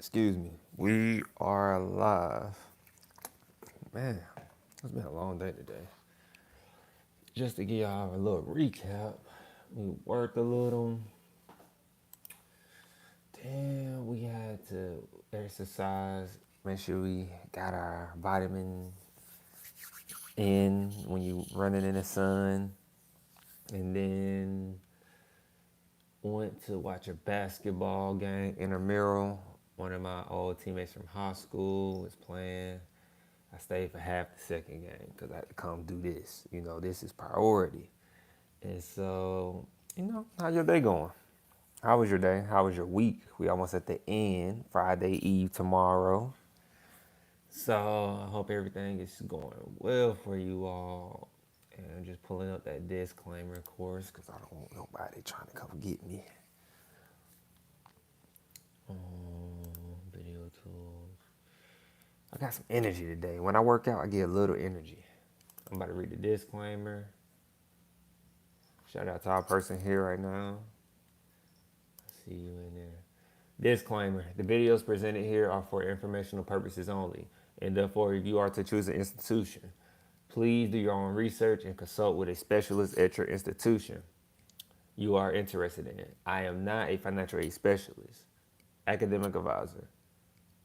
Excuse me. We are live. Man, it's been a long day today. Just to give y'all a little recap, we worked a little. Damn, we had to exercise. Make sure we got our vitamin in when you running in the sun. And then went to watch a basketball game intramural. One of my old teammates from high school was playing. I stayed for half the second game because I had to come do this. This is priority. And so, how's your day going? How was your day? How was your week? We almost at the end. Friday Eve tomorrow. So I hope everything is going well for you all. And I'm just pulling up that disclaimer, of course, because I don't want nobody trying to come get me. Video tools. I got some energy today. When I work out, I get a little energy. I'm about to read the disclaimer. Shout out to our person here right now. I see you in there. Disclaimer. The videos presented here are for informational purposes only, and therefore if you are to choose an institution, please do your own research and consult with a specialist at your institution you are interested in. I am not a financial aid specialist, academic advisor,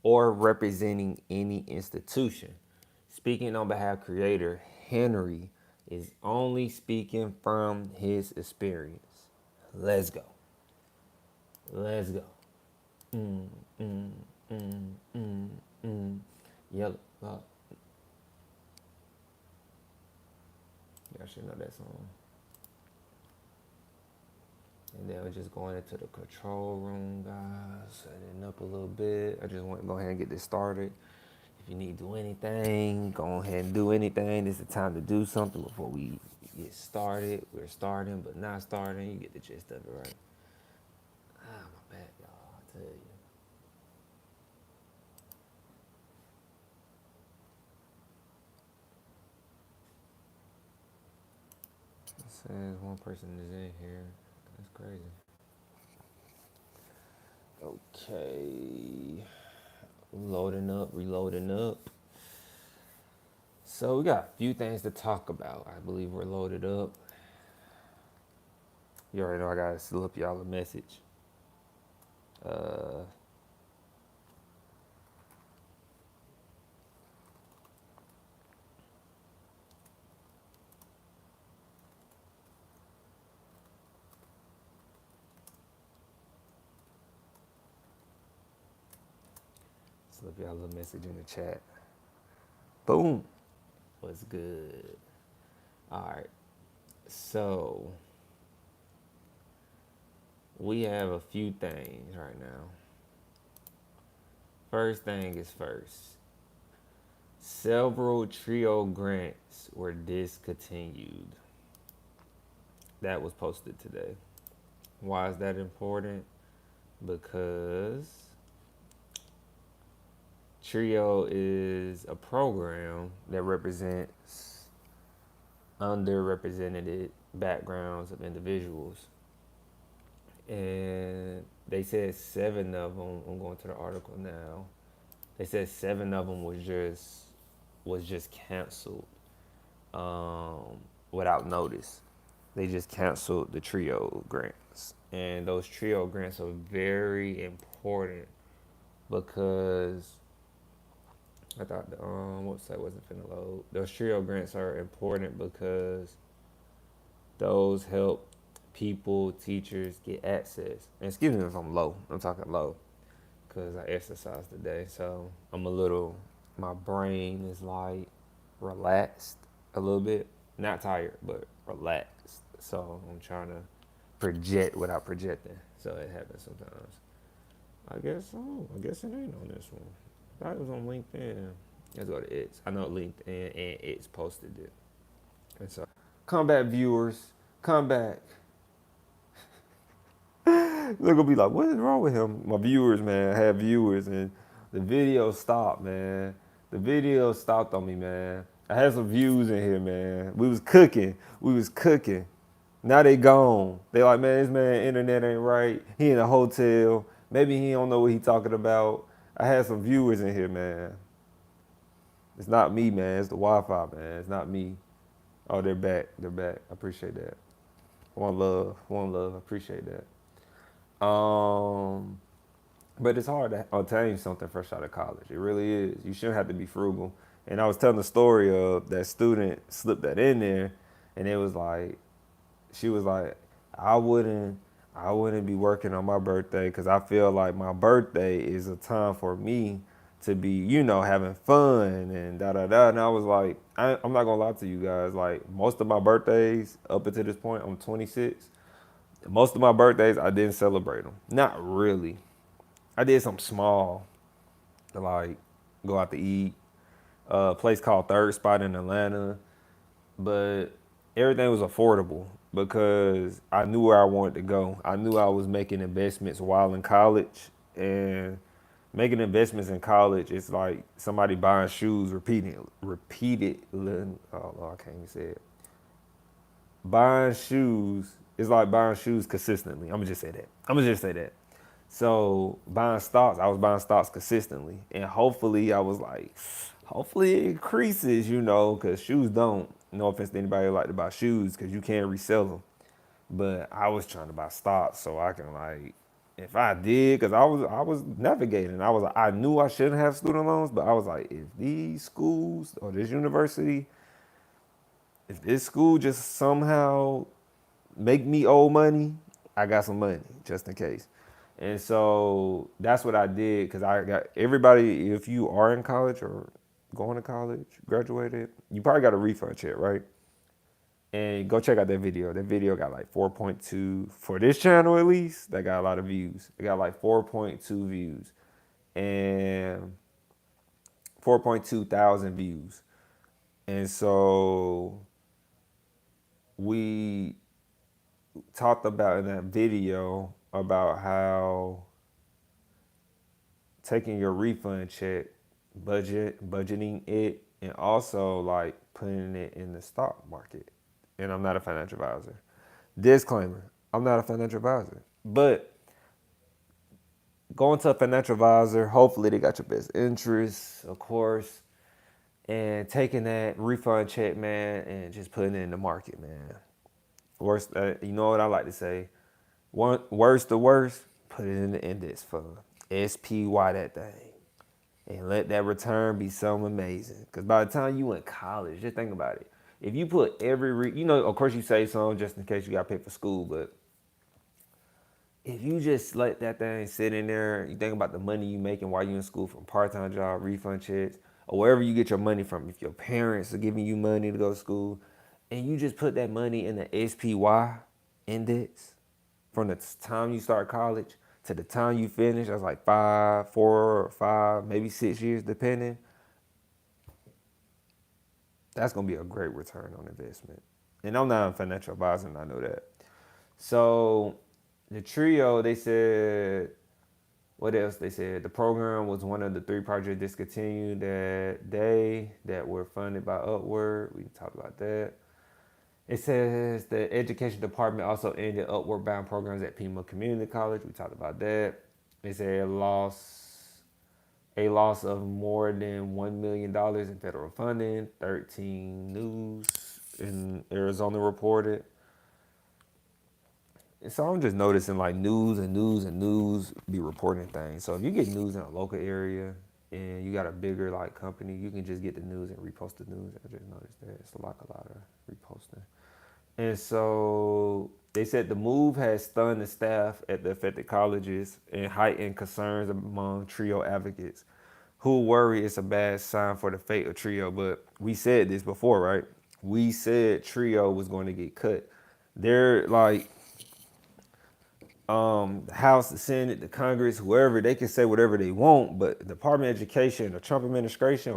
or representing any institution. Speaking on behalf of creator Henry is only speaking from his experience. Let's go. Let's go. Mm, mm, mm, mm, mm. Yellow. Y'all should know that song. And then we're just going into the control room, guys. Setting up a little bit. I just want to go ahead and get this started. If you need to do anything, go ahead and do anything. This is the time to do something before we get started. We're starting, but not starting. You get the gist of it, right? My back, y'all. I tell you. It says one person is in here. That's crazy. Okay. Reloading up. So we got a few things to talk about. I believe we're loaded up. You already know I gotta slip y'all a message. Slip y'all a little message in the chat. Boom. What's good? All right. So we have a few things right now. First thing is first. Several trio grants were discontinued. That was posted today. Why is that important? Because Trio is a program that represents underrepresented backgrounds of individuals. And they said 7 of them, I'm going to the article now. They said 7 of them was just canceled without notice. They just canceled the Trio grants. And those Trio grants are very important because I thought the website wasn't finna load. Those Trio grants are important because those help people, teachers get access. And excuse me if I'm low. I'm talking low because I exercised today. So my brain is like relaxed a little bit. Not tired, but relaxed. So I'm trying to project without projecting. So it happens sometimes. I guess so. I guess it ain't on this one. I thought it was on LinkedIn. Let's go to It's. I know LinkedIn and It's posted it. And so, come back, viewers. Come back. They're gonna be like, what is wrong with him? My viewers, man. I have viewers, and the video stopped, man. The video stopped on me, man. I had some views in here, man. We was cooking. Now they gone. They like, man, this man internet ain't right. He in a hotel. Maybe he don't know what he talking about. I had some viewers in here, man. It's not me, man. It's the Wi-Fi, man. It's not me. Oh, they're back. They're back. I appreciate that. One love. One love. I appreciate that. But it's hard to attain something fresh out of college. It really is. You shouldn't have to be frugal. And I was telling the story of that student slipped that in there, and it was like, she was like, I wouldn't, I wouldn't be working on my birthday because I feel like my birthday is a time for me to be, having fun and da da da. And I was like, I'm not gonna lie to you guys. Like most of my birthdays up until this point, I'm 26. Most of my birthdays, I didn't celebrate them. Not really. I did something small to like go out to eat. A place called Third Spot in Atlanta, but everything was affordable because I knew where I wanted to go. I knew I was making investments while in college, and making investments in college is like somebody buying shoes repeated. Oh Lord, I can't even say it. Buying shoes is like buying shoes consistently. I'm gonna just say that. So buying stocks, I was buying stocks consistently, and hopefully I was like, hopefully it increases, because shoes don't. No offense to anybody who like to buy shoes, because you can't resell them. But I was trying to buy stocks so I can like, if I did, because I was navigating. I knew I shouldn't have student loans, but I was like, if these schools or this university, if this school just somehow make me owe money, I got some money just in case. And so that's what I did because I got everybody, if you are in college or going to college, graduated, you probably got a refund check, right? And go check out that video. That video got like 4.2 for this channel at least. That got a lot of views. It got like 4.2 views and 4.2 thousand views. And so we talked about in that video about how taking your refund check, budgeting it, and also like putting it in the stock market. And I'm not a financial advisor. Disclaimer, I'm not a financial advisor. But going to a financial advisor, hopefully they got your best interests, of course. And taking that refund check, man, and just putting it in the market, man. Worst, you know what I like to say? Worst to worst, put it in the index fund. SPY that thing. And let that return be something amazing. Because by the time you in college, just think about it. If you put of course you save some just in case you got to pay for school, but if you just let that thing sit in there, you think about the money you making while you in school from part-time job, refund checks, or wherever you get your money from. If your parents are giving you money to go to school, and you just put that money in the SPY index from the time you start college to the time you finish, that's like 4 or 5, maybe 6 years, depending. That's gonna be a great return on investment. And I'm not a financial advisor, and I know that. So the trio, they said, what else? They said the program was one of the 3 projects discontinued that were funded by Upward. We talked about that. It says the education department also ended upward bound programs at Pima Community College. We talked about that. It said a loss of more than $1 million in federal funding. 13 News in Arizona reported. And so I'm just noticing like news be reporting things. So if you get news in a local area and you got a bigger like company, you can just get the news and repost the news. I just noticed that it's like a lot of reposting. And so they said the move has stunned the staff at the affected colleges and heightened concerns among Trio advocates who worry it's a bad sign for the fate of Trio. But we said this before, right? We said Trio was going to get cut. They're like, the House, the Senate, the Congress, whoever, they can say whatever they want, but the Department of Education, the Trump administration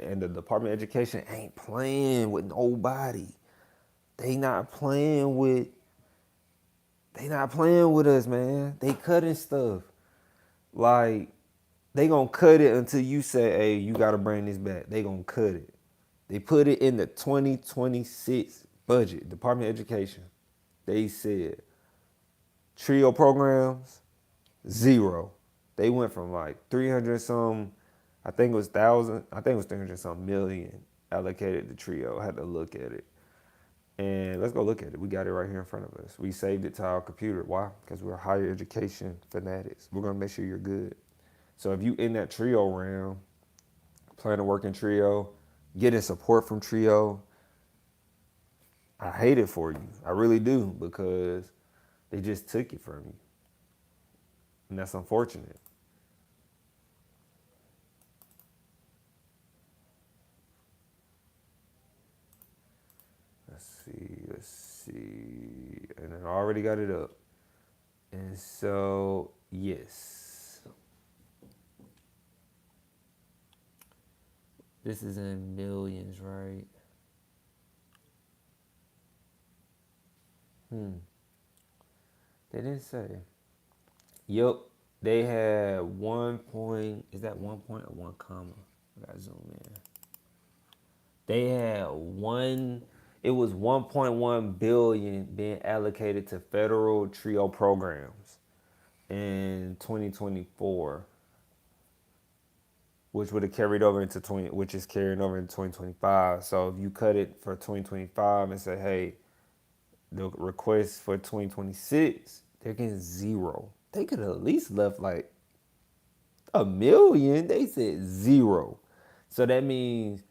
and the Department of Education ain't playing with nobody. They not playing with us, man. They cutting stuff. Like, they gonna cut it until you say, hey, you gotta bring this back. They gonna cut it. They put it in the 2026 budget, Department of Education. They said, Trio programs, 0. They went from like 300 some, I think it was thousand, I think it was 300 some million allocated to Trio. I had to look at it. And let's go look at it. We got it right here in front of us. We saved it to our computer. Why? Because we're higher education fanatics. We're gonna make sure you're good. So if you in that Trio realm, plan to work in Trio, getting support from Trio, I hate it for you. I really do, because they just took it from you. And that's unfortunate. Let's see. And I already got it up. And so, yes. This is in millions, right? They didn't say. Yep. They had 1 point, is that 1 point or 1 comma? I gotta zoom in. They had it was 1.1 billion being allocated to federal TRIO programs in 2024, which would have carried over into which is carrying over into 2025. So if you cut it for 2025 and say, hey, the request for 2026, they're getting zero. They could have at least left like a million. They said zero. So that means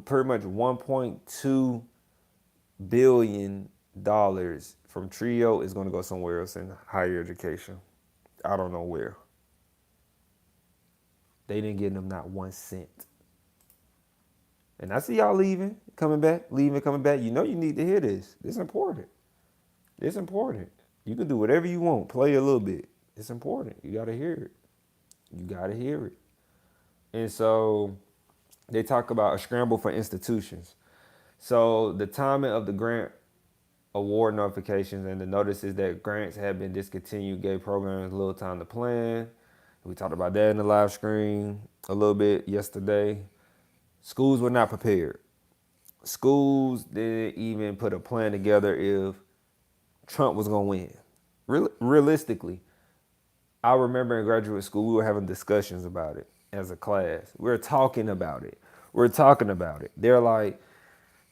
pretty much 1.2 billion dollars from Trio is going to go somewhere else in higher education. I don't know where. They didn't give them not 1 cent. And I see y'all leaving, coming back, leaving, coming back. You know you need to hear this. It's important. It's important. You can do whatever you want. Play a little bit. It's important. You got to hear it. You got to hear it. And so they talk about a scramble for institutions. So the timing of the grant award notifications and the notices that grants have been discontinued gave programs little time to plan. We talked about that in the live stream a little bit yesterday. Schools were not prepared. Schools didn't even put a plan together if Trump was going to win. Realistically, I remember in graduate school, we were having discussions about it as a class. We were talking about it. They're like,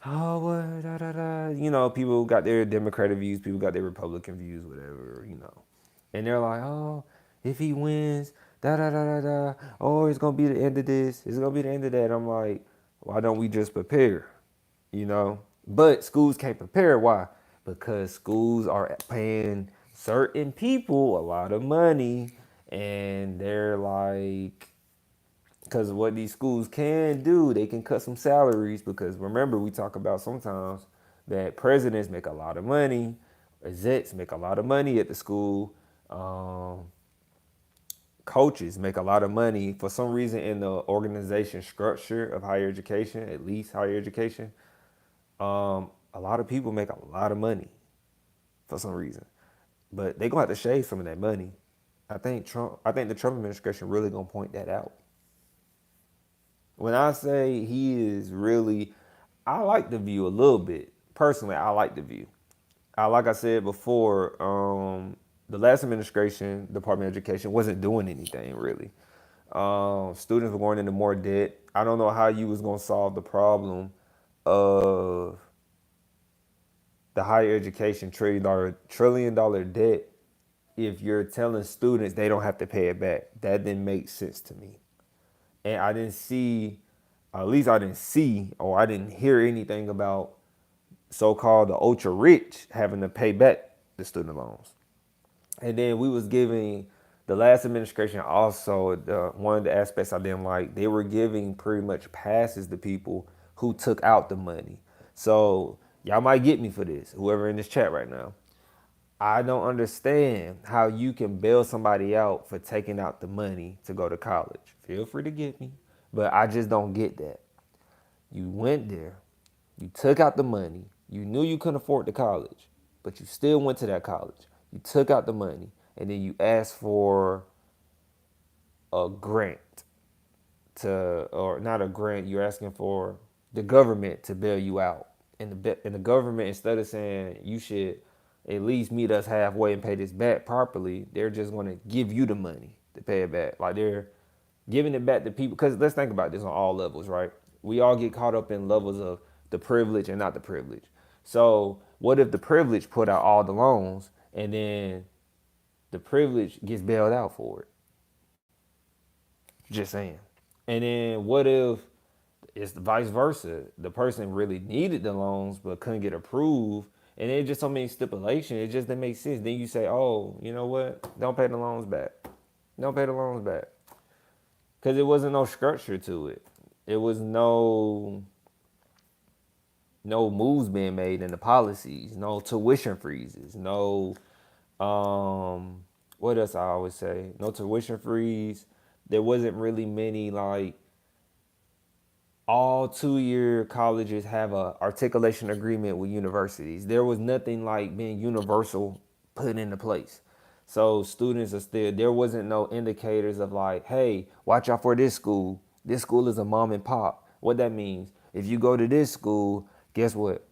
oh, what, da, da, da. You know, people got their Democratic views, people got their Republican views, whatever, you know. And they're like, oh, if he wins, da, da, da, da, da. Oh, it's going to be the end of this. It's going to be the end of that. I'm like, why don't we just prepare? You know? But schools can't prepare. Why? Because schools are paying certain people a lot of money, and they're like, because what these schools can do, they can cut some salaries. Because remember, we talk about sometimes that presidents make a lot of money, execs make a lot of money at the school, coaches make a lot of money. For some reason, in the organization structure of higher education, at least higher education, a lot of people make a lot of money for some reason, but they gonna have to shave some of that money. I think the Trump administration really gonna point that out. When I say he is really, I like the View a little bit. Personally, I like the View. Like I said before, the last administration, Department of Education, wasn't doing anything really. Students were going into more debt. I don't know how you was gonna solve the problem of the higher education trillion dollar debt if you're telling students they don't have to pay it back. That didn't make sense to me. And I didn't see, at least I didn't see, or I didn't hear anything about so-called the ultra rich having to pay back the student loans. And then we was giving, the last administration also, one of the aspects I didn't like, they were giving pretty much passes to people who took out the money. So y'all might get me for this, whoever in this chat right now. I don't understand how you can bail somebody out for taking out the money to go to college. Feel free to get me, but I just don't get that. You went there, you took out the money, you knew you couldn't afford the college, but you still went to that college. You took out the money, and then you asked for a grant or not a grant, you're asking for the government to bail you out. And the government, instead of saying you should, at least meet us halfway and pay this back properly. They're just going to give you the money to pay it back. Like they're giving it back to people. Because let's think about this on all levels, right? We all get caught up in levels of the privilege and not the privilege. So what if the privilege put out all the loans and then the privilege gets bailed out for it? Just saying. And then what if it's the vice versa? The person really needed the loans but couldn't get approved, and there's just so many stipulations. It just didn't make sense. Then you say, "Oh, you know what? Don't pay the loans back. Don't pay the loans back," because it wasn't no structure to it. It was no moves being made in the policies, no tuition freezes, no what else I always say? No tuition freeze. There wasn't really many like all 2-year colleges have a articulation agreement with universities. There was nothing like being universal put into place. So students are still, there wasn't no indicators of like, hey, watch out for this school. This school is a mom and pop. What that means, if you go to this school, guess what?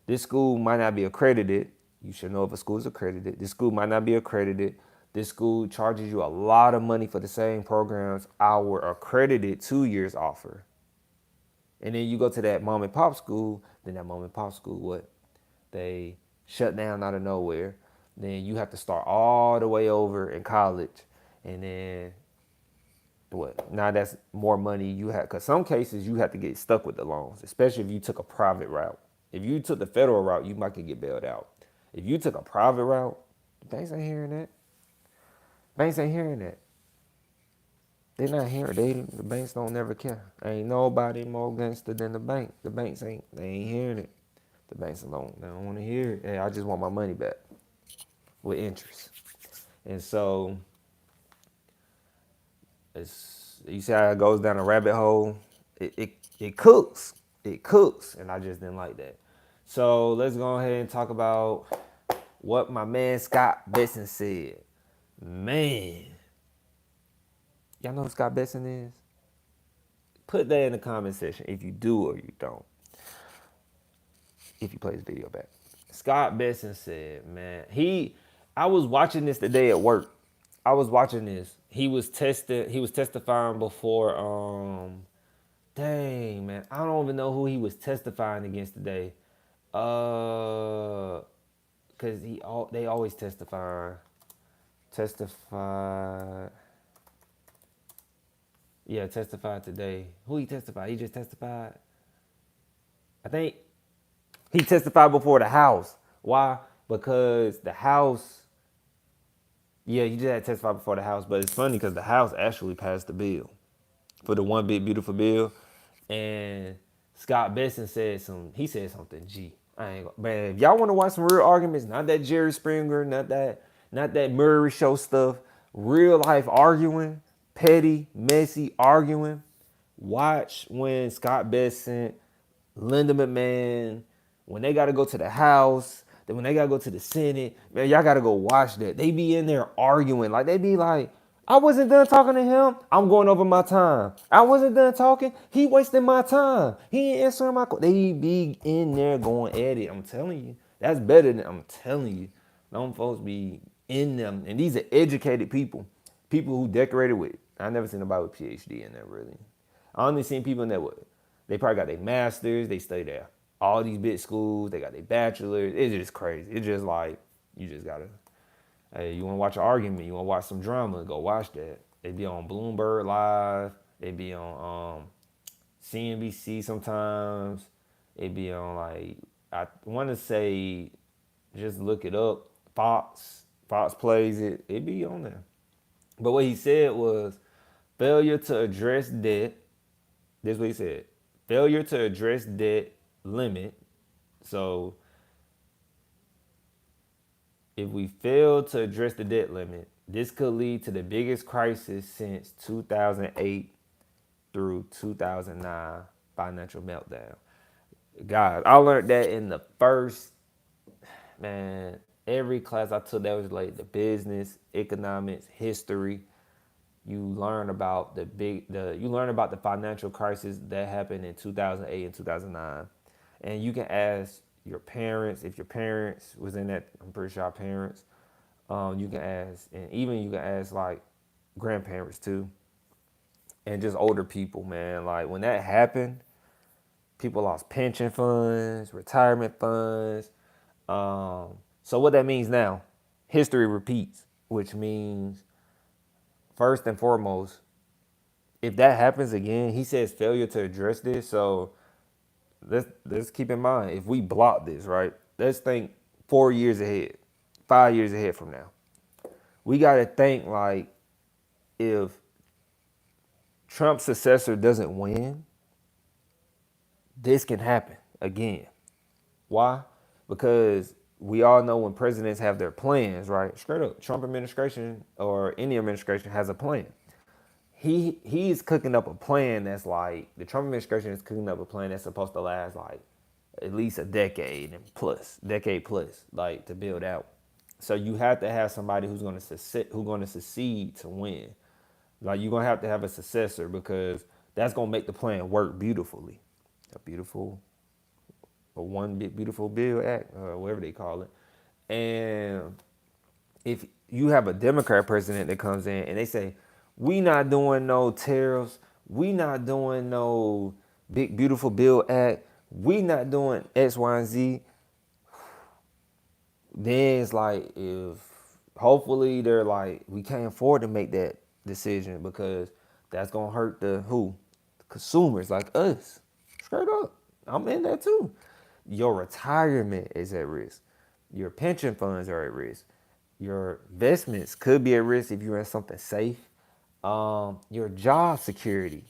This school might not be accredited. You should know if a school is accredited. This school might not be accredited. This school charges you a lot of money for the same programs our accredited 2 years offer. And then you go to that mom and pop school, then that mom and pop school, what? They shut down out of nowhere. Then you have to start all the way over in college. And then what? Now that's more money you have. Because some cases you have to get stuck with the loans, especially if you took a private route. If you took the federal route, you might could get bailed out. If you took a private route, the banks ain't hearing that. Banks ain't hearing that. They're not hearing. The banks don't never care. Ain't nobody more gangster than the bank. The banks ain't. They ain't hearing it. The banks alone. They don't want to hear it. Hey, I just want my money back with interest. And so, you see how it goes down a rabbit hole. It cooks. It cooks, and I just didn't like that. So let's go ahead and talk about what my man Scott Bessent said. Man. Y'all know who Scott Bessent is? Put that in the comment section if you do or you don't. If you play this video back. Scott Bessent said, man, I was watching this today at work. I was watching this. He was testifying before, dang, man. I don't even know who he was testifying against today. Cause they always testify. Yeah, testified today. Who he testified? He just testified. I think he testified before the House. Why? Because the House, yeah, he just had to testify before the House. But it's funny because the House actually passed the bill for the one big beautiful bill. And Scott Bessent said something, G. I ain't gonna, man, if y'all want to watch some real arguments, not that Jerry Springer, not that Murray show stuff, real life arguing, petty, messy arguing, watch when Scott Bessent, Linda McMahon, when they got to go to the House, then when they got to go to the Senate, man, y'all got to go watch that. They be in there arguing. Like, they be like, I wasn't done talking to him. I'm going over my time. I wasn't done talking. He wasting my time. He ain't answering my call. They be in there going at it. I'm telling you. That's better than, I'm telling you. Them folks be in them. And these are educated people. People who decorated with, I never seen nobody with PhD in there, really. I only seen people in there with, they probably got their masters. They stay there. All these big schools, they got their bachelors. It's just crazy. It's just like, you just gotta, hey, you want to watch an argument? You want to watch some drama? Go watch that. They be on Bloomberg Live. They be on CNBC sometimes. They be on like, I want to say, just look it up. Fox plays it. It be on there. But what he said was failure to address debt. This is what he said. Failure to address debt limit. So if we fail to address the debt limit, this could lead to the biggest crisis since 2008 through 2009 financial meltdown. Guys, I learned that in the first, man, every class I took that was like the business, economics, history. You learn about the financial crisis that happened in 2008 and 2009. And you can ask your parents. If your parents was in that, I'm pretty sure our parents. You can ask, and even you can ask like grandparents too, and just older people, man. Like when that happened, people lost pension funds, retirement funds. So what that means now, history repeats, which means first and foremost, if that happens again, he says failure to address this. So let's keep in mind, if we block this, right? Let's think 4 years ahead, 5 years ahead from now. We gotta think like if Trump's successor doesn't win, this can happen again. Why? Because we all know when presidents have their plans, right? Straight up, Trump administration or any administration has a plan. He's cooking up a plan that's like the Trump administration is cooking up a plan that's supposed to last like at least a decade plus, like to build out. So you have to have somebody who's going to succeed to win. Like you're gonna have to have a successor because that's gonna make the plan work beautifully. A beautiful, a one big beautiful bill act, whatever they call it. And if you have a Democrat president that comes in and they say, we not doing no tariffs, we not doing no big beautiful bill act, we not doing X, Y, and Z, then it's like if hopefully they're like, we can't afford to make that decision because that's gonna hurt the who? The consumers like us. Straight up. I'm in that too. Your retirement is at risk. Your pension funds are at risk. Your investments could be at risk if you're in something safe. Your job security.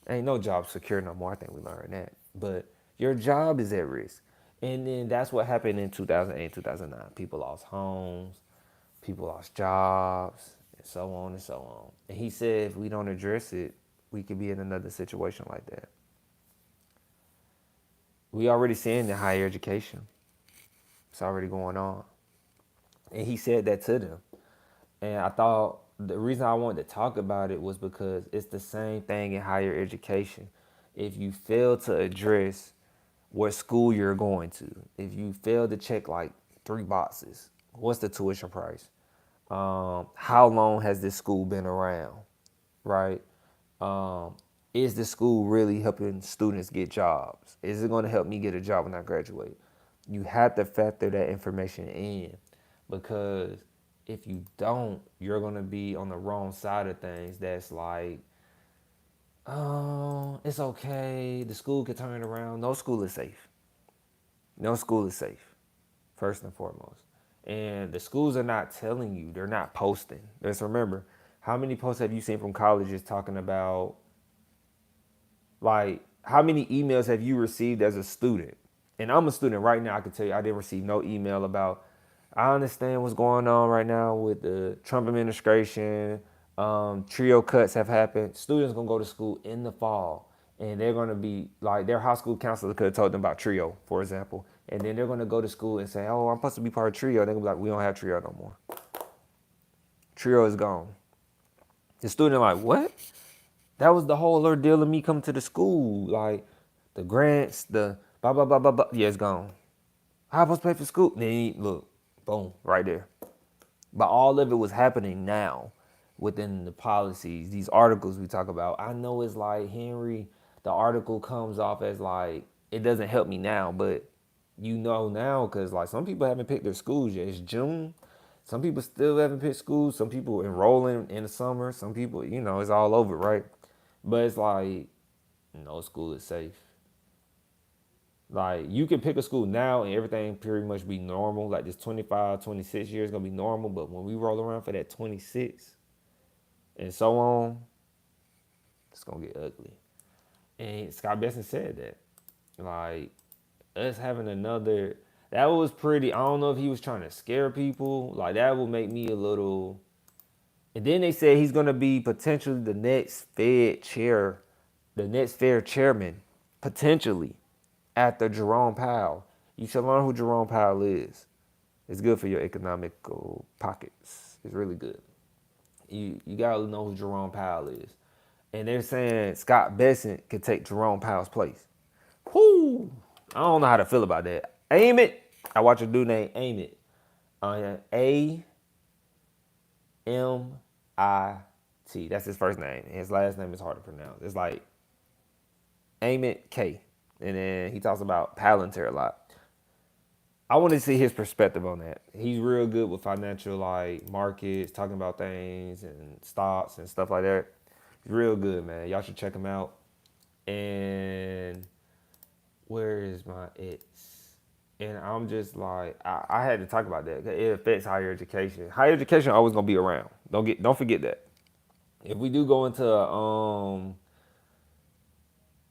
Ain't no job secure no more. I think we learned that. But your job is at risk. And then that's what happened in 2008, 2009. People lost homes, people lost jobs, and so on and so on. And he said if we don't address it, we could be in another situation like that. We already seeing the higher education. It's already going on. And he said that to them. And I thought the reason I wanted to talk about it was because it's the same thing in higher education. If you fail to address what school you're going to, if you fail to check like three boxes, what's the tuition price? How long has this school been around, right? Um, is the school really helping students get jobs? Is it going to help me get a job when I graduate? You have to factor that information in because if you don't, you're going to be on the wrong side of things. That's like, oh, it's okay. The school can turn it around. No school is safe. No school is safe, first and foremost. And the schools are not telling you, they're not posting. Just remember, how many posts have you seen from colleges talking about, like, how many emails have you received as a student? And I'm a student right now. I can tell you, I didn't receive no email about, I understand what's going on right now with the Trump administration. Trio cuts have happened. Students going to go to school in the fall. And they're going to be, like, their high school counselor could have told them about Trio, for example. And then they're going to go to school and say, oh, I'm supposed to be part of Trio. They're going to be like, we don't have Trio no more. Trio is gone. The student like, what? That was the whole ordeal of me coming to the school. Like, the grants, the blah, blah, blah, blah, blah. Yeah, it's gone. How am I supposed to pay for school? Then, look, boom, right there. But all of it was happening now within the policies, these articles we talk about. I know it's like, Henry, the article comes off as like, it doesn't help me now, but you know now because like some people haven't picked their schools yet. It's June. Some people still haven't picked schools. Some people enrolling in the summer. Some people, it's all over, right? But it's like, no school is safe. Like, you can pick a school now and everything pretty much be normal. Like, this 25, 26 years is going to be normal. But when we roll around for that 26 and so on, it's going to get ugly. And Scott Bessent said that. Like, us having another, that was pretty, I don't know if he was trying to scare people. Like, that would make me a little. And then they said he's going to be potentially the next Fed chairman, potentially, after Jerome Powell. You should learn who Jerome Powell is. It's good for your economical pockets. It's really good. You got to know who Jerome Powell is. And they're saying Scott Bessent could take Jerome Powell's place. Whoo! I don't know how to feel about that. Aim It. I watch a dude named Aim It. A-M-I-T. That's his first name. His last name is hard to pronounce. It's like Aim It K. And then he talks about Palantir a lot. I want to see his perspective on that. He's real good with financial like markets, talking about things and stocks and stuff like that. He's real good, man. Y'all should check him out. And where is my ex? And I'm just like, I had to talk about that. It affects higher education. Higher education always gonna be around. Don't forget that. If we do go into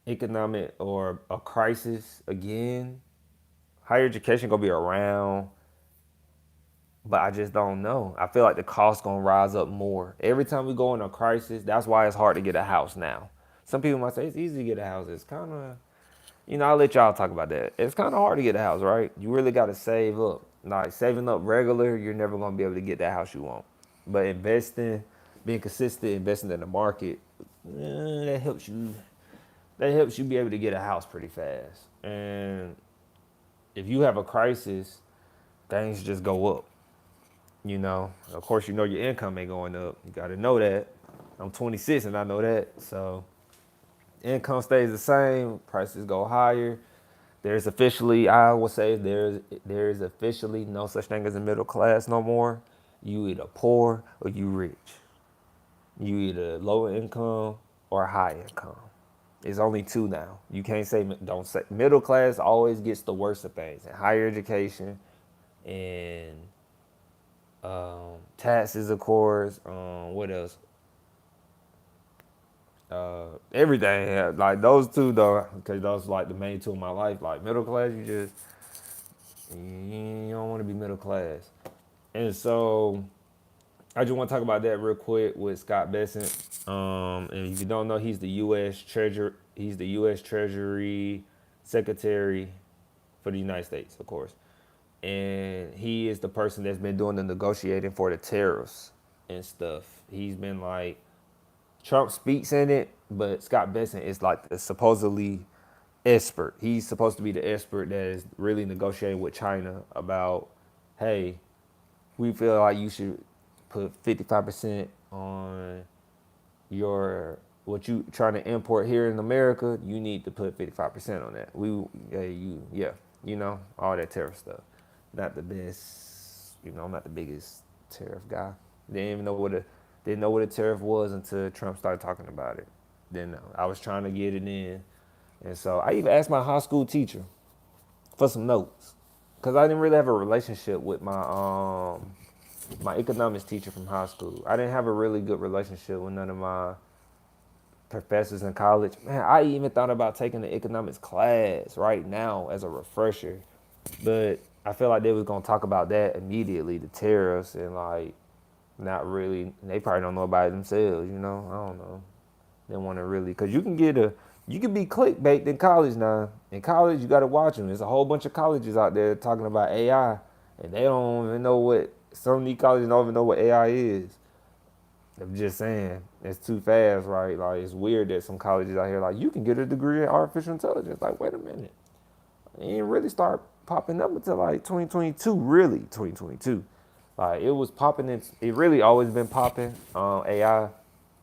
economic or a crisis again, higher education gonna be around, but I just don't know. I feel like the cost gonna rise up more. Every time we go in a crisis, that's why it's hard to get a house now. Some people might say it's easy to get a house. It's kind of, I'll let y'all talk about that. It's kind of hard to get a house, right? You really got to save up. Like saving up regular, you're never gonna be able to get that house you want. But investing, being consistent, investing in the market, that helps you. That helps you be able to get a house pretty fast. And if you have a crisis, things just go up. Of course, your income ain't going up. You got to know that. I'm 26 and I know that. So income stays the same, prices go higher. There's officially, I would say, there's officially no such thing as a middle class no more. You either poor or you rich. You either low income or high income. It's only two now. You can't say, don't say, middle class always gets the worst of things. And higher education and taxes, of course. What else? Everything. Like those two though, because those like the main two in my life. Like middle class, you don't want to be middle class. And so I just want to talk about that real quick with Scott Bessent. And if you don't know, he's the U.S. Treasurer. He's the U.S. Treasury Secretary for the United States, of course. And he is the person that's been doing the negotiating for the tariffs and stuff. He's been like, Trump speaks in it, but Scott Bessent is like the supposedly expert. He's supposed to be the expert that is really negotiating with China about, hey, we feel like you should put 55% on what you trying to import here in America. You need to put 55% on that. All that tariff stuff. Not the best, I'm not the biggest tariff guy. Didn't know what a tariff was until Trump started talking about it. Then I was trying to get it in. And so I even asked my high school teacher for some notes. Because I didn't really have a relationship with my economics teacher from high school. I didn't have a really good relationship with none of my professors in college. Man, I even thought about taking the economics class right now as a refresher. But I feel like they was going to talk about that immediately, the tariffs, and like, not really, they probably don't know about it themselves, I don't know. They want to really, because you can be clickbait in college now. In college, you got to watch them. There's a whole bunch of colleges out there talking about AI, and they don't even know some of these colleges don't even know what AI is. I'm just saying, it's too fast, right? Like, it's weird that some colleges out here, like, you can get a degree in artificial intelligence. Like, wait a minute. It didn't really start popping up until like 2022, really, 2022. Like, it was popping, it really always been popping, AI,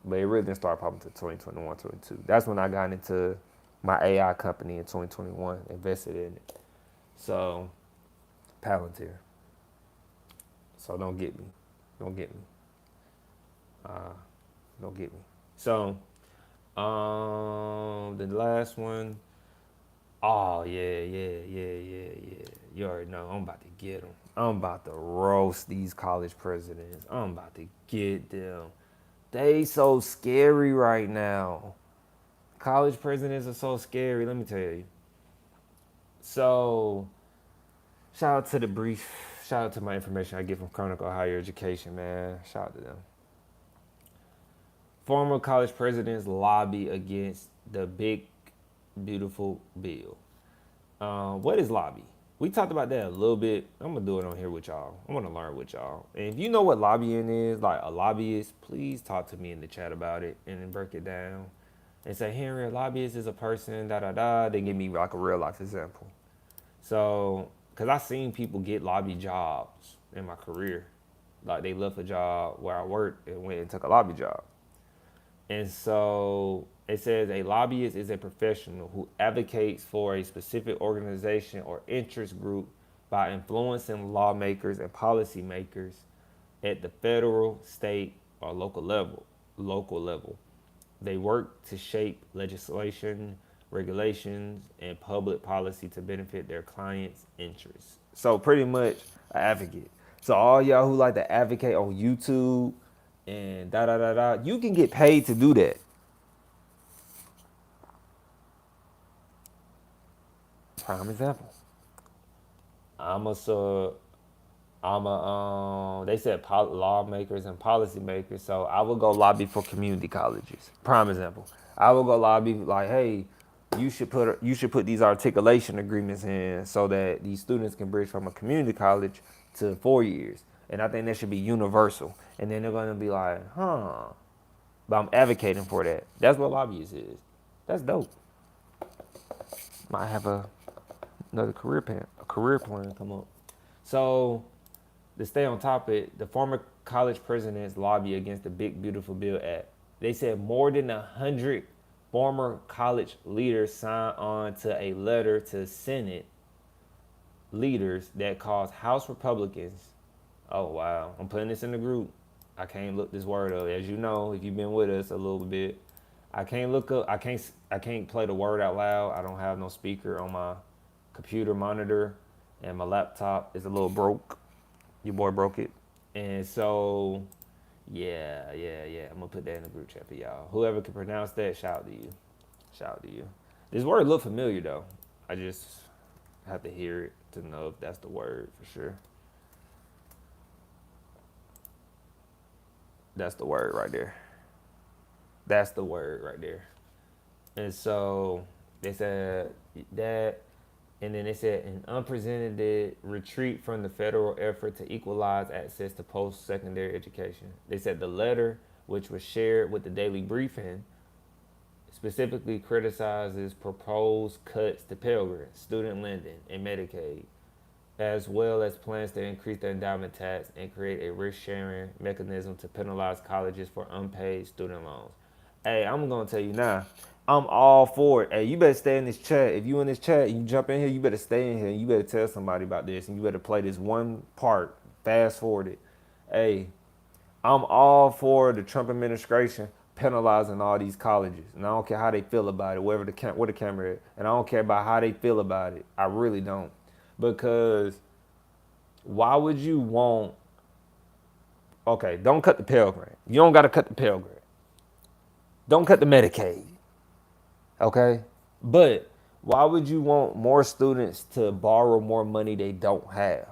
but it really didn't start popping until 2021, 22. That's when I got into my AI company in 2021, invested in it. So, Palantir. So don't get me. Don't get me. Don't get me. So, the last one. Oh, yeah. You already know. I'm about to get them. I'm about to roast these college presidents. I'm about to get them. They so scary right now. College presidents are so scary, let me tell you. So, shout out to my information I get from Chronicle Higher Education, man. Shout out to them. Former college presidents lobby against the big, beautiful bill. What is lobby? We talked about that a little bit. I'm going to do it on here with y'all. I want to learn with y'all. And if you know what lobbying is, like a lobbyist, please talk to me in the chat about it and then break it down. And say, Henry, a lobbyist is a person, They give me like a real life example. So because I seen people get lobby jobs in my career. Like they left a job where I worked and went and took a lobby job. And so it says a lobbyist is a professional who advocates for a specific organization or interest group by influencing lawmakers and policymakers at the federal, state, or local level. Local level. They work to shape legislation, regulations, and public policy to benefit their clients' interests. So pretty much an advocate. So all y'all who like to advocate on YouTube and da da da da, you can get paid to do that. Prime example. I'm a so they said lawmakers and policymakers, so I would go lobby for community colleges. Prime example. I would go lobby like, hey, you should put these articulation agreements in so that these students can bridge from a community college to 4 years. And I think that should be universal. And then they're gonna be like, huh. But I'm advocating for that. That's what lobbyists is. That's dope. Might have another career plan come up. So to stay on topic, the former college presidents lobby against the Big Beautiful Bill Act. They said more than 100 former college leaders signed on to a letter to Senate leaders that calls House Republicans. Oh wow, I'm putting this in the group. I can't look this word up. As you know, if you've been with us a little bit, I can't look up. I can't play the word out loud. I don't have no speaker on my computer monitor, and my laptop is a little broke. Your boy broke it. And so, yeah. I'm gonna put that in the group chat for y'all. Whoever can pronounce that, shout out to you. Shout out to you. This word look familiar though. I just have to hear it to know if that's the word for sure. That's the word right there. That's the word right there. And so they said that, and then they said an unprecedented retreat from the federal effort to equalize access to post-secondary education. They said the letter, which was shared with the Daily Briefing, specifically criticizes proposed cuts to Pell Grants, student lending, and Medicaid, as well as plans to increase the endowment tax and create a risk-sharing mechanism to penalize colleges for unpaid student loans. Hey, I'm gonna tell you now, I'm all for it. Hey, you better stay in this chat. If you in this chat, you jump in here, you better stay in here. And you better tell somebody about this, and you better play this one part. Fast forward it. Hey, I'm all for the Trump administration penalizing all these colleges, and I don't care how they feel about it, where the camera is, and I don't care about how they feel about it. I really don't, because why would you want? Okay, don't cut the Pell Grant. You don't got to cut the Pell Grant. Don't cut the Medicaid. Okay? But why would you want more students to borrow more money they don't have?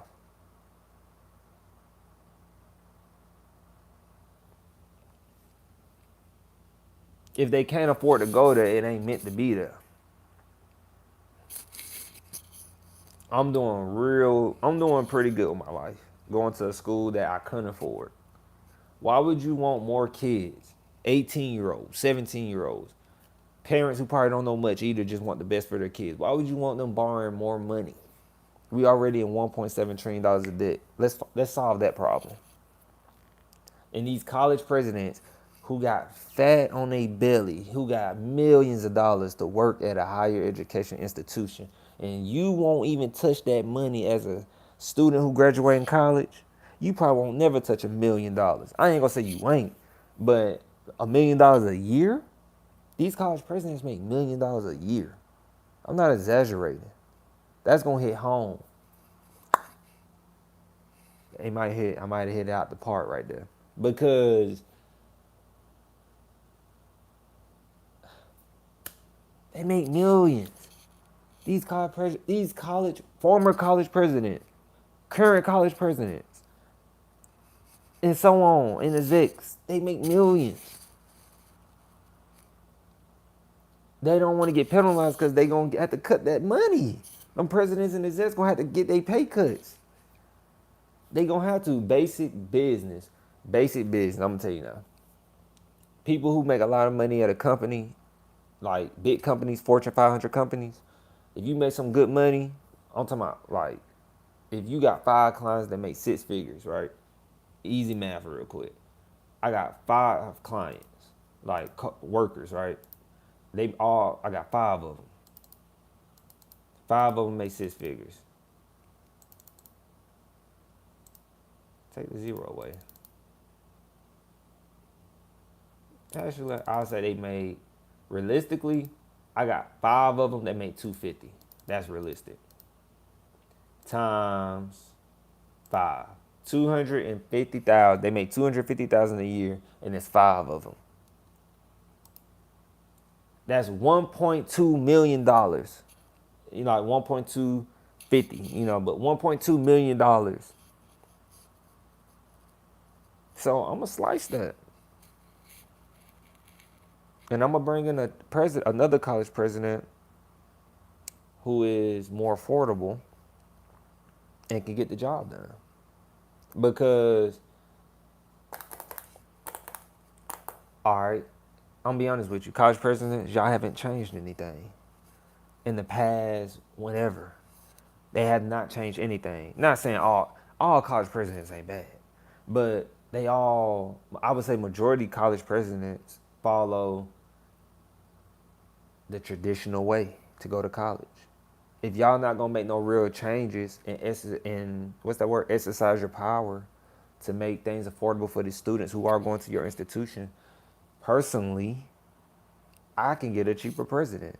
If they can't afford to go there, it ain't meant to be there. I'm doing pretty good with my life. Going to a school that I couldn't afford. Why would you want more kids, 18-year-olds, 17-year-olds, parents who probably don't know much either, just want the best for their kids? Why would you want them borrowing more money? We already in $1.7 trillion of debt. Let's solve that problem. And these college presidents who got fat on their belly, who got millions of dollars to work at a higher education institution, and you won't even touch that money as a student who graduated in college, you probably won't never touch $1 million. I ain't gonna say you ain't, but $1 million a year? These college presidents make $1 million a year. I'm not exaggerating. That's gonna hit home. I might have hit out the part right there. Because they make millions. These former college presidents, current college presidents, and so on, and execs, they make millions. They don't want to get penalized because they gonna have to cut that money. Them presidents and execs gonna have to get their pay cuts. They gonna have to. Basic business. I'm gonna tell you now. People who make a lot of money at a company, like big companies, Fortune 500 companies, if you make some good money, I'm talking about like if you got 5 clients that make 6 figures, right? Easy math real quick. I got 5 clients, like workers, right? I got 5 of them. 5 of them make 6 figures. Take the 0 away. Actually, I'll say they made, realistically, I got 5 of them that made 250. That's realistic. Times 5. 250,000. They make 250,000 a year, and it's 5 of them. That's $1.2 million. You know, like 1.250, you know, but $1.2 million. So I'm gonna slice that. And I'm gonna bring in another college president who is more affordable and can get the job done. Because, all right, I'm gonna be honest with you, college presidents, y'all haven't changed anything. In the past, whenever, they have not changed anything. Not saying all college presidents ain't bad, but they all, I would say majority college presidents follow the traditional way to go to college. If y'all not gonna make no real changes and what's that word, exercise your power to make things affordable for the students who are going to your institution, personally, I can get a cheaper president.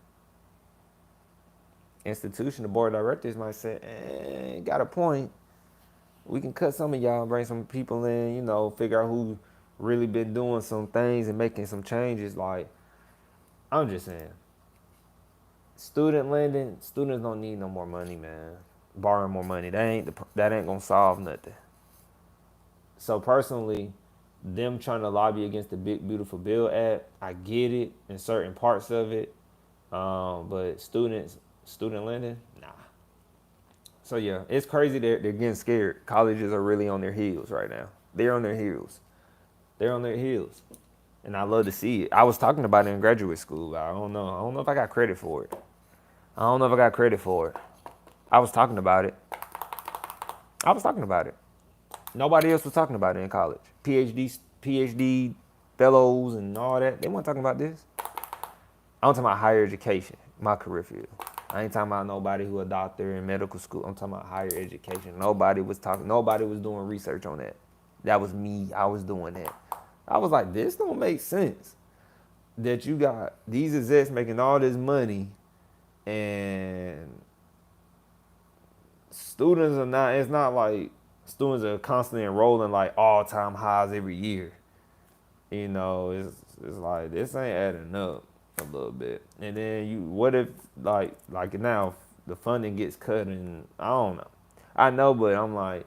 Institution, the board of directors might say, got a point. We can cut some of y'all and bring some people in, you know, figure out who really been doing some things and making some changes. Like, I'm just saying, student lending, students don't need no more money, man. Borrowing more money, that ain't gonna solve nothing. So personally, them trying to lobby against the Big Beautiful Bill Act, I get it in certain parts of it, but student lending, nah. So yeah, it's crazy they're getting scared. Colleges are really on their heels right now. They're on their heels. They're on their heels, and I love to see it. I was talking about it in graduate school. I don't know if I got credit for it. I was talking about it. Nobody else was talking about it in college. PhD fellows and all that. They weren't talking about this. I'm talking about higher education, my career field. I ain't talking about nobody who a doctor in medical school. I'm talking about higher education. Nobody was doing research on that. That was me. I was doing that. I was like, this don't make sense. That you got these execs making all this money and students are not, it's not like students are constantly enrolling like all-time highs every year. You know, it's like this ain't adding up a little bit. And then what if like now the funding gets cut and I don't know. I know, but I'm like,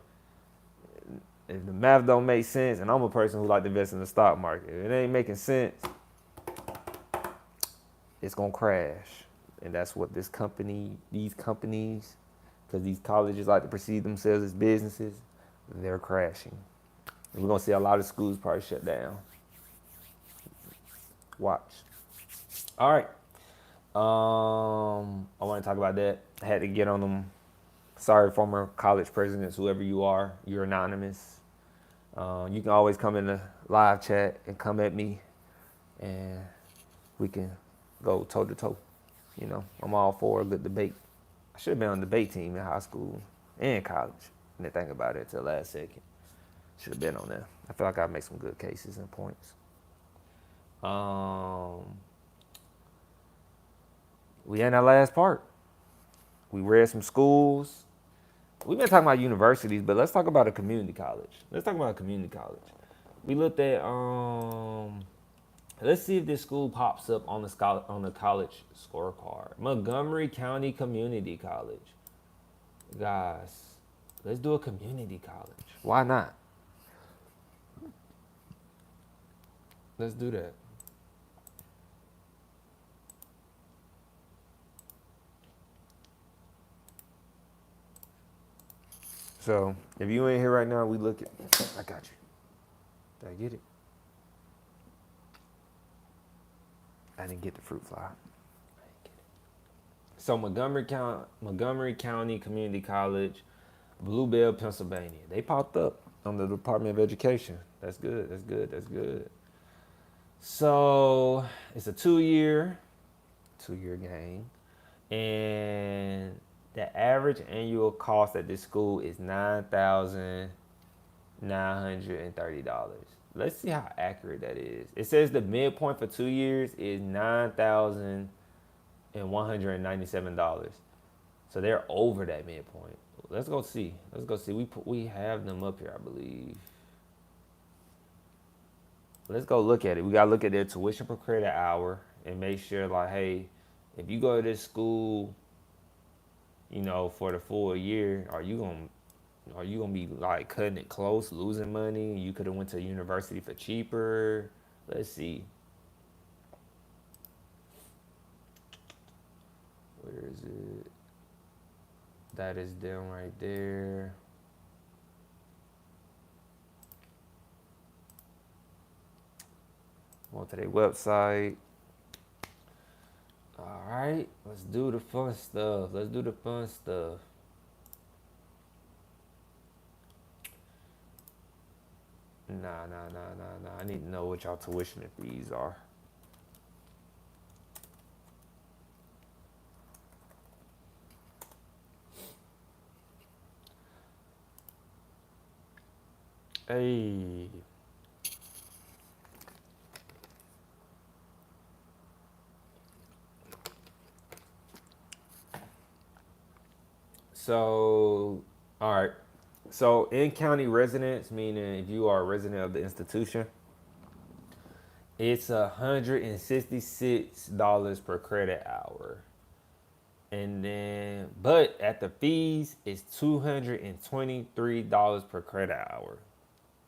if the math don't make sense, and I'm a person who like to invest in the stock market, if it ain't making sense, it's gonna crash. And that's what these companies, because these colleges like to perceive themselves as businesses, they're crashing. And we're gonna see a lot of schools probably shut down. Watch. All right. I want to talk about that. I had to get on them. Sorry, former college presidents, whoever you are, you're anonymous. You can always come in the live chat and come at me, and we can go toe to toe. You know, I'm all for a good debate. I should have been on the debate team in high school and college. I didn't think about it till the last second. Should have been on there. I feel like I make some good cases and points. We in that last part. We read some schools. We've been talking about universities, but let's talk about a community college. We looked at let's see if this school pops up on the college scorecard. Montgomery County Community College. Guys, let's do a community college. Why not? Let's do that. So if you ain't here right now, we look at. I got you. Did I get it? I didn't get the fruit fly. So Montgomery County Community College. Bluebell, Pennsylvania. They popped up on the Department of Education. That's good. That's good. So it's a two-year game, and the average annual cost at this school is $9,930. Let's see how accurate that is. It says the midpoint for 2 years is $9,197. So they're over that midpoint. Let's go see. We have them up here, I believe. Let's go look at it. We gotta look at their tuition per credit hour and make sure, like, hey, if you go to this school, for the full year, are you gonna be like cutting it close, losing money? You could have went to university for cheaper. Let's see. Where is it? That is them right there. Go to their website. All right, let's do the fun stuff. Nah. I need to know what y'all tuition and fees are. Hey. So, all right. So, in-county residents, meaning if you are a resident of the institution, it's $166 per credit hour. And then, but at the fees, it's $223 per credit hour.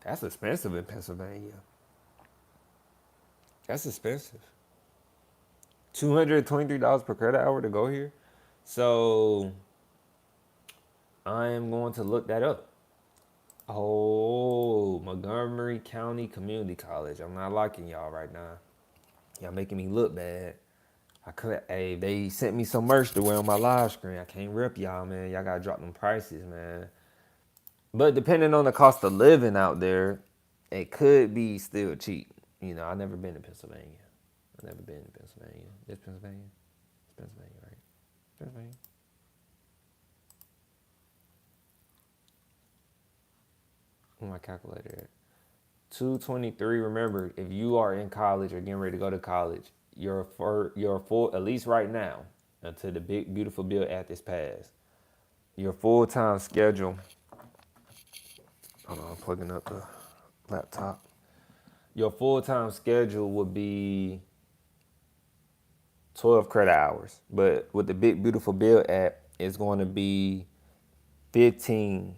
That's expensive in Pennsylvania. That's expensive. $223 per credit hour to go here. So I am going to look that up. Oh, Montgomery County Community College. I'm not liking y'all right now. Y'all making me look bad. Hey, they sent me some merch to wear on my live screen. I can't rip y'all, man. Y'all gotta drop them prices, man. But depending on the cost of living out there, it could be still cheap. I never been to Pennsylvania. I've never been to Pennsylvania. This Pennsylvania? It's Pennsylvania, right? Pennsylvania. Where my calculator at? 223. Remember, if you are in college or getting ready to go to college, your full, at least right now, until the big beautiful bill act is passed, your full-time schedule. Hold on, I'm plugging up the laptop. Your full-time schedule would be 12 credit hours, but with the big beautiful bill act, it's going to be 15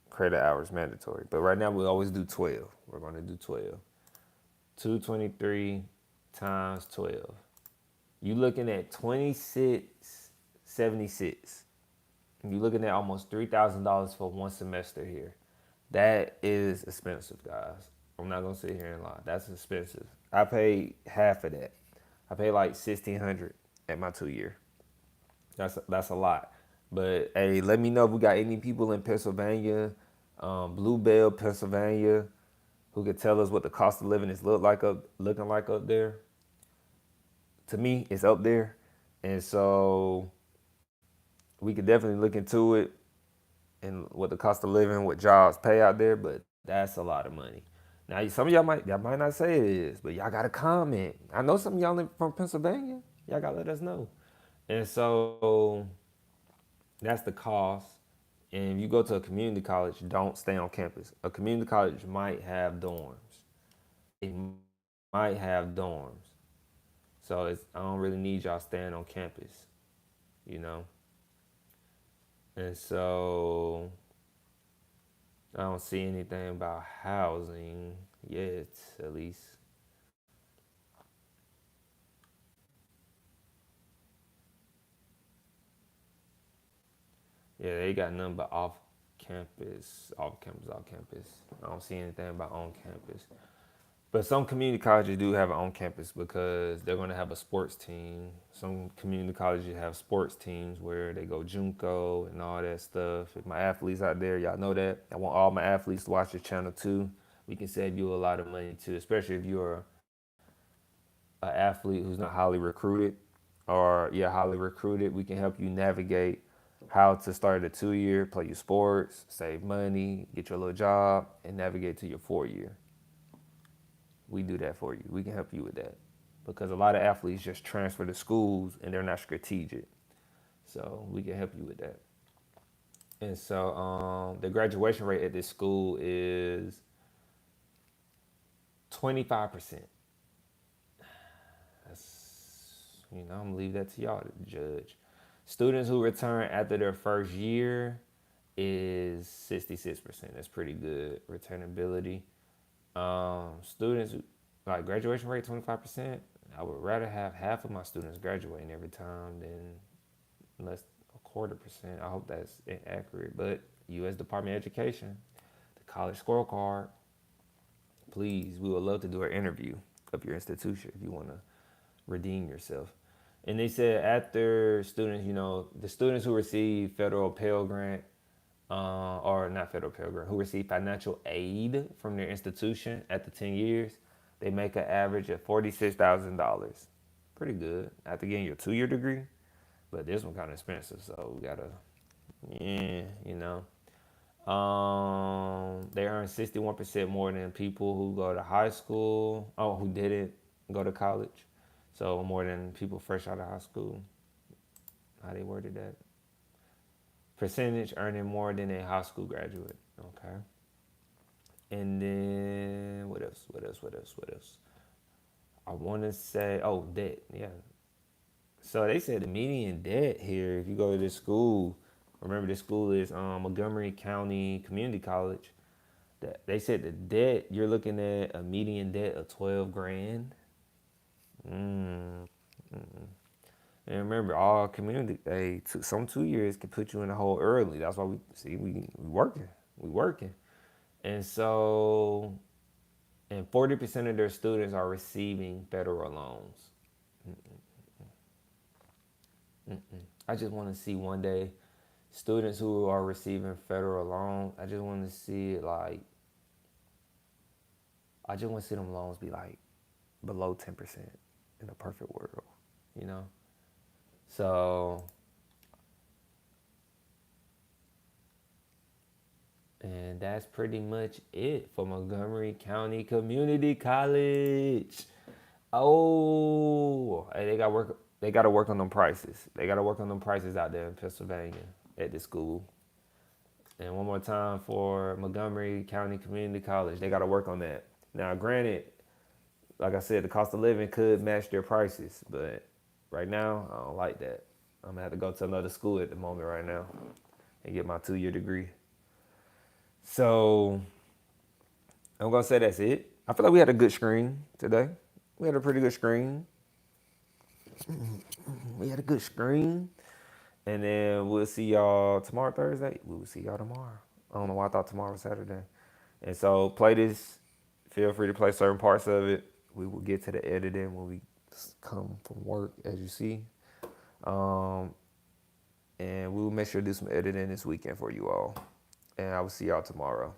credit hours mandatory. But right now we always do 12. We're going to do 12. 223 times 12. You looking at 2676. You're looking at almost $3,000 for one semester here. That is expensive, guys. I'm not gonna sit here and lie. That's expensive. I paid half of that. I paid like $1,600 at my 2 year. That's a lot. But hey, let me know if we got any people in Pennsylvania, Bluebell, Pennsylvania, who could tell us what the cost of living is looking like up there. To me, it's up there, and so we could definitely look into it and what the cost of living, what jobs pay out there. But that's a lot of money. Now, some of y'all might not say it is, but y'all gotta comment. I know some of y'all from Pennsylvania. Y'all gotta let us know. And so that's the cost. And if you go to a community college, don't stay on campus. A community college might have dorms. It might have dorms. So I don't really need y'all staying on campus, you know? And so I don't see anything about housing yet, at least. Yeah, they got nothing but off campus. I don't see anything about on campus. But some community colleges do have it on campus because they're going to have a sports team. Some community colleges have sports teams where they go JUCO and all that stuff. If my athletes out there, y'all know that. I want all my athletes to watch this channel too. We can save you a lot of money too, especially if you're an athlete who's not highly recruited or highly recruited. We can help you navigate how to start a 2 year, play your sports, save money, get your little job, and navigate to your 4 year. We do that for you. We can help you with that because a lot of athletes just transfer to schools and they're not strategic. So we can help you with that. And so the graduation rate at this school is 25%. I'm gonna leave that to y'all to judge. Students who return after their first year is 66%. That's pretty good returnability. Students like graduation rate 25%. I would rather have half of my students graduating every time than less a quarter percent. I hope that's inaccurate, but U.S. Department of Education, the College Scorecard, please, we would love to do an interview of your institution if you want to redeem yourself. And they said after students, the students who receive federal Pell Grant, or not federal Pell Grant, who receive financial aid from their institution after 10 years, they make an average of $46,000. Pretty good after getting your 2 year degree. But this one kind of expensive, so we gotta, they earn 61% more than people who go to high school, who didn't go to college. So more than people fresh out of high school. How they worded that? Percentage earning more than a high school graduate. Okay. And then what else? I want to say, debt. Yeah. So they said the median debt here, if you go to this school, remember this school is Montgomery County Community College. They said the debt, you're looking at a median debt of 12 grand. And remember, all community, some 2 years can put you in a hole early. That's why we working. And so, and 40% of their students are receiving federal loans. I just want to see one day students who are receiving federal loans. I just want to see it I just want to see them loans be like below 10% in a perfect world, So, and that's pretty much it for Montgomery County Community College. Oh, hey, they got work. They got to work on them prices. They got to work on them prices out there in Pennsylvania at this school. And one more time for Montgomery County Community College, they got to work on that. Now, granted, like I said, the cost of living could match their prices, but right now, I don't like that. I'm going to have to go to another school at the moment right now and get my 2 year degree. So, I'm going to say that's it. I feel like we had a good screen today. We had a pretty good screen. And then we'll see y'all tomorrow, Thursday. We will see y'all tomorrow. I don't know why I thought tomorrow was Saturday. And so play this. Feel free to play certain parts of it. We will get to the editing when we come from work, as you see. And we will make sure to do some editing this weekend for you all. And I will see y'all tomorrow.